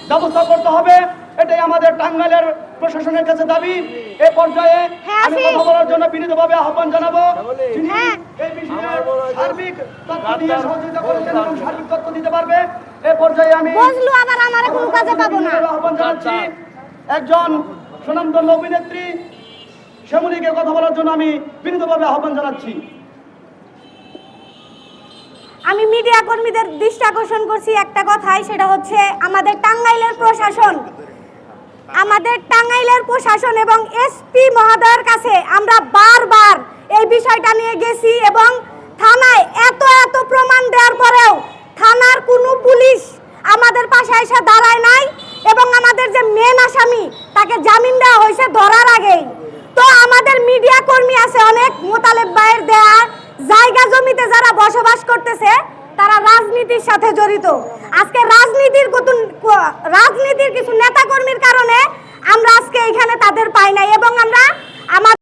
ব্যবস্থা করতে হবে, এটাই আমাদের টাঙ্গাইলের প্রশাসনের কাছে দাবি। এই পর্যায়ে আমি কথা বলার জন্য বিনীতভাবে আহ্বান জানাবো, যিনি এই বিষয়ে সার্বিক তথ্য দিয়ে সহযোগিতা করেছেন এবং সার্বিক তথ্য দিতে পারবে। এই পর্যায়ে আমি আহ্বান জানাচ্ছি একজন সুনামধন্য অভিনেত্রী শ্যামলীকে কথা বলার জন্য আমি বিনীতভাবে আহ্বান জানাচ্ছি। আমি মিডিয়া কর্মীদের দৃষ্টি আকর্ষণ করছি একটা কথাই, সেটা হচ্ছে আমাদের টাঙ্গাইলের প্রশাসন এবং এসপি মহোদয়ের কাছে আমরা বারবার এই বিষয়টা নিয়ে গেছি এবং থানায় এত প্রমাণ দেওয়ার পরেও থানার কোনো পুলিশ আমাদের পাশে এসে দাঁড়ায় নাই এবং আমাদের যে মেন আসামি তাকে জামিন দেওয়া হয়েছে ধরার আগেই। তো আমাদের মিডিয়া কর্মী আছে অনেক, মোতালেব ভাইয়ের দেয়া জায়গা জমিতে যারা বসবাস করতেছে তারা রাজনীতির সাথে জড়িত। আজকে রাজনীতির কিছু নেতা কর্মীর কারণে আমরা আজকে এখানে তাদের পাই নাই এবং